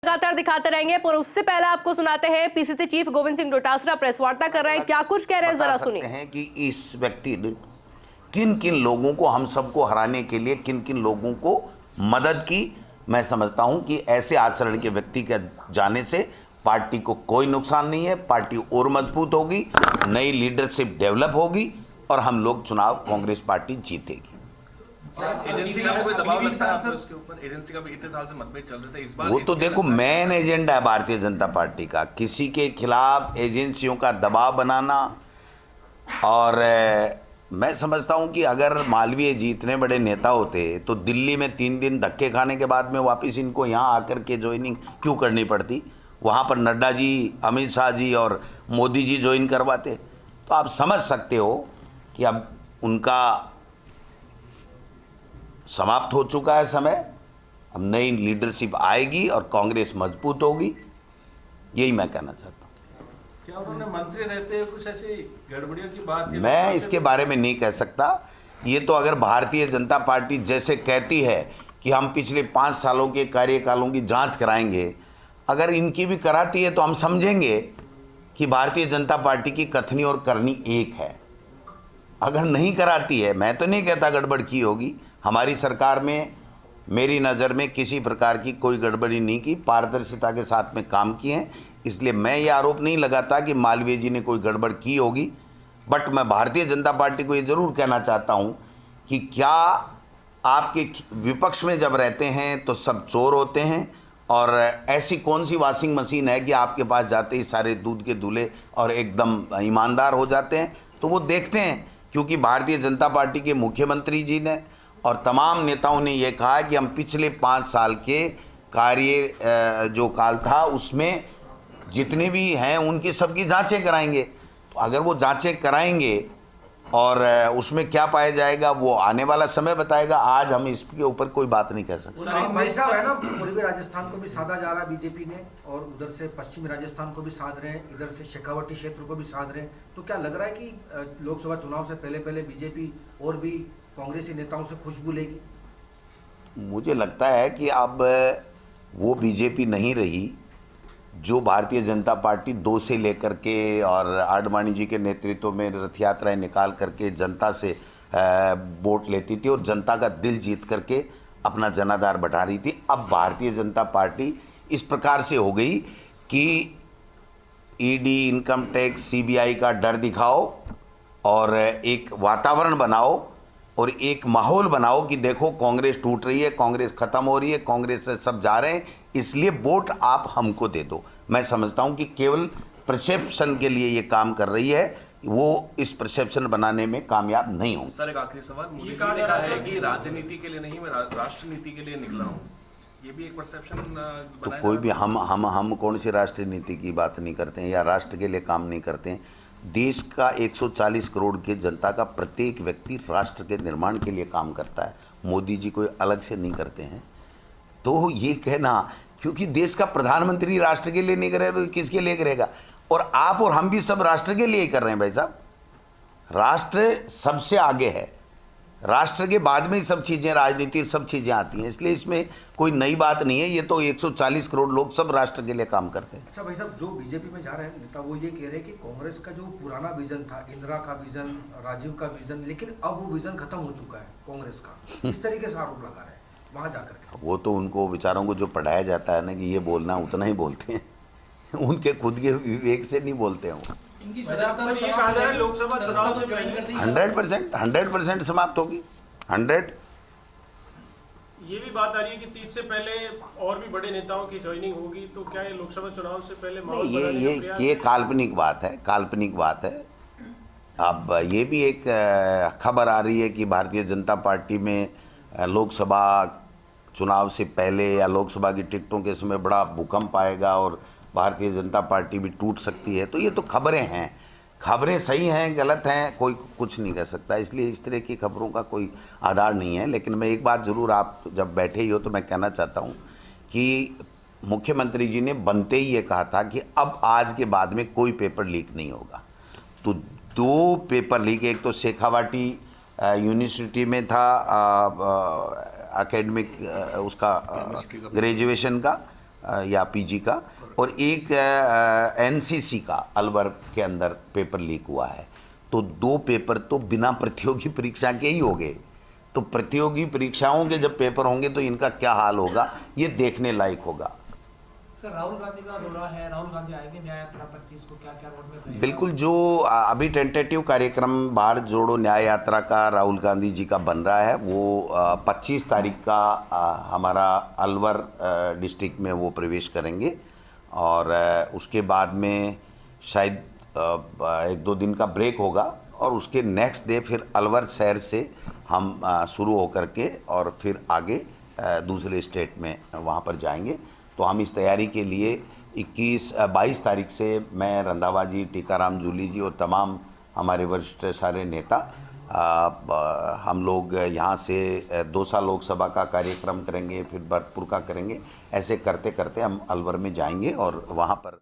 लगातार दिखाते रहेंगे, पर उससे पहले आपको सुनाते हैं PCC chief Govind Singh Dotasra press वार्ता कर रहे हैं। क्या कुछ कह रहे हैं, जरा सुनिए। हैं कि इस व्यक्ति ने किन किन लोगों को, हम सबको हराने के लिए किन किन लोगों को मदद की। मैं समझता हूं कि ऐसे आचरण के व्यक्ति के जाने से पार्टी को कोई नुकसान नहीं है, पार्टी और मजबूत होगी, नई लीडरशिप डेवलप होगी और हम लोग चुनाव कांग्रेस पार्टी जीतेगी। एजेंसी का कोई दबाव लगता है आपको इसके ऊपर? एजेंसी का भी इतने साल से मतभेद चल रहे थे, इस बार वो तो देखो मेन एजेंडा है भारतीय जनता पार्टी का, किसी के खिलाफ एजेंसियों का दबाव बनाना। और मैं समझता हूं कि अगर मालवीय जी इतने बड़े नेता होते तो दिल्ली में 3 दिन धक्के खाने के बाद में वापस इनको यहाँ आकर के ज्वाइनिंग क्यों करनी पड़ती? वहाँ पर नड्डा जी, अमित शाह जी और मोदी जी ज्वाइन करवाते। तो आप समझ सकते हो कि अब उनका समाप्त हो चुका है समय। अब नई लीडरशिप आएगी और कांग्रेस मजबूत होगी, यही मैं कहना चाहता हूँ। क्या उन्होंने मंत्री रहते हुए कुछ ऐसी गड़बड़ियों की बात? मैं इसके बारे में नहीं कह सकता। ये तो अगर भारतीय जनता पार्टी जैसे कहती है कि हम पिछले 5 सालों के कार्यकालों की जांच कराएंगे, अगर इनकी भी कराती है तो हम समझेंगे कि भारतीय जनता पार्टी की कथनी और करनी एक है। अगर नहीं कराती है, मैं तो नहीं कहता गड़बड़ की होगी, हमारी सरकार में मेरी नज़र में किसी प्रकार की कोई गड़बड़ी नहीं की, पारदर्शिता के साथ में काम किए हैं। इसलिए मैं ये आरोप नहीं लगाता कि मालवीय जी ने कोई गड़बड़ की होगी। बट मैं भारतीय जनता पार्टी को ये ज़रूर कहना चाहता हूँ कि क्या आपके विपक्ष में जब रहते हैं तो सब चोर होते हैं, और ऐसी कौन सी वॉशिंग मशीन है कि आपके पास जाते ही सारे दूध के दूल्हे और एकदम ईमानदार हो जाते हैं? तो वो देखते हैं, क्योंकि भारतीय जनता पार्टी के मुख्यमंत्री जी ने और तमाम नेताओं ने ये कहा कि हम पिछले 5 साल के कार्य जो काल था उसमें जितने भी हैं उनकी सबकी जांचें कराएंगे। तो अगर वो जांचें कराएंगे और उसमें क्या पाया जाएगा वो आने वाला समय बताएगा। आज हम इसके ऊपर कोई बात नहीं कह सकते। भाई साहब है ना, पूर्वी राजस्थान को भी साधा जा रहा है बीजेपी ने, और उधर से पश्चिमी राजस्थान को भी साध रहे हैं, इधर से शेखावटी क्षेत्र को भी साध रहे हैं। तो क्या लग रहा है कि लोकसभा चुनाव से पहले बीजेपी और भी कांग्रेसी नेताओं से खुशबू लेगी? मुझे लगता है कि अब वो बीजेपी नहीं रही जो भारतीय जनता पार्टी 2 से लेकर के और आडवाणी जी के नेतृत्व में रथ यात्राएं निकाल करके जनता से वोट लेती थी और जनता का दिल जीत करके अपना जनाधार बढ़ा रही थी। अब भारतीय जनता पार्टी इस प्रकार से हो गई कि ईडी, इनकम टैक्स, सीबीआई का डर दिखाओ और एक वातावरण बनाओ और एक माहौल बनाओ कि देखो कांग्रेस टूट रही है, कांग्रेस खत्म हो रही है, कांग्रेस से सब जा रहे हैं, इसलिए वोट आप हमको दे दो। मैं समझता हूं कि केवल परसेप्शन के लिए ये काम कर रही है, वो इस परसेप्शन बनाने में कामयाब नहीं होंगे। सर एक आखिरी सवाल, मोदी जी ने कहा है कि राजनीति के लिए नहीं, मैं राष्ट्र नीति के लिए निकला हूँ, ये भी एक परसेप्शन तो कोई भी हम कौन सी राष्ट्रीय नीति की बात नहीं करते हैं या राष्ट्र के लिए काम नहीं करते हैं। देश का 140 करोड़ की जनता का प्रत्येक व्यक्ति राष्ट्र के निर्माण के लिए काम करता है। मोदी जी कोई अलग से नहीं करते हैं। तो ये कहना, क्योंकि देश का प्रधानमंत्री राष्ट्र के लिए नहीं करे तो किसके लिए करेगा? और आप और हम भी सब राष्ट्र के लिए ही कर रहे हैं भाई साहब। राष्ट्र सबसे आगे है, राष्ट्र के बाद में ही सब चीज़ें, राजनीति सब चीज़ें आती हैं, इसलिए इसमें कोई नई बात नहीं है। ये तो 140 करोड़ लोग सब राष्ट्र के लिए काम करते हैं। अच्छा भाई साहब, जो बीजेपी में जा रहे हैं नेता वो ये कह रहे हैं कि कांग्रेस का जो पुराना विजन था, इंदिरा का विजन, राजीव का विजन, लेकिन अब वो विजन खत्म हो चुका है कांग्रेस का, इस तरीके से आरोप लगा रहे हैं वहाँ जाकर। वो तो उनको बेचारों को जो पढ़ाया जाता है ना कि ये बोलना, उतना ही बोलते हैं उनके खुद के विवेक से नहीं बोलते हैं। 100% समाप्त होगी। 100। ये भी बात आ रही है कि 30 से पहले और भी बड़े नेताओं की ज्वाइनिंग होगी, तो क्या ये लोकसभा चुनाव से पहले माहौल ये काल्पनिक बात है, काल्पनिक बात है। अब ये भी एक खबर आ रही है कि भारतीय जनता पार्टी में लोकसभा चुनाव से पहले या लोकसभा की टिकटों के समय बड़ा भूकंप आएगा और भारतीय जनता पार्टी भी टूट सकती है। तो ये तो खबरें हैं, खबरें सही हैं गलत हैं कोई कुछ नहीं कह सकता, इसलिए इस तरह की खबरों का कोई आधार नहीं है। लेकिन मैं एक बात ज़रूर, आप जब बैठे ही हो तो मैं कहना चाहता हूँ कि मुख्यमंत्री जी ने बनते ही ये कहा था कि अब आज के बाद में कोई पेपर लीक नहीं होगा। तो 2 पेपर लीक, एक तो शेखावाटी यूनिवर्सिटी में था एकेडमिक उसका ग्रेजुएशन का, या पीजी का, और एक एनसीसी का अलवर के अंदर पेपर लीक हुआ है। तो 2 पेपर तो बिना प्रतियोगी परीक्षा के ही हो गए। तो प्रतियोगी परीक्षाओं के जब पेपर होंगे तो इनका क्या हाल होगा, ये देखने लायक होगा। सर, राहुल गांधी का दौरा है, राहुल गांधी आएंगे न्याय यात्रा 25 को, क्या क्या रोड में रहेगा? बिल्कुल, जो अभी टेंटेटिव कार्यक्रम भारत जोड़ो न्याय यात्रा का राहुल गांधी जी का बन रहा है, वो 25 तारीख का हमारा अलवर डिस्ट्रिक्ट में वो प्रवेश करेंगे, और उसके बाद में शायद 1-2 दिन का ब्रेक होगा, और उसके नेक्स्ट डे फिर अलवर शहर से हम शुरू होकर के और फिर आगे दूसरे स्टेट में वहाँ पर जाएंगे। तो हम इस तैयारी के लिए 22 तारीख से मैं, रंधावा जी, टीकाराम जूली जी और तमाम हमारे वरिष्ठ सारे नेता हम लोग यहाँ से दौसा लोकसभा का कार्यक्रम करेंगे, फिर भरतपुर का करेंगे। ऐसे करते करते हम अलवर में जाएंगे और वहाँ पर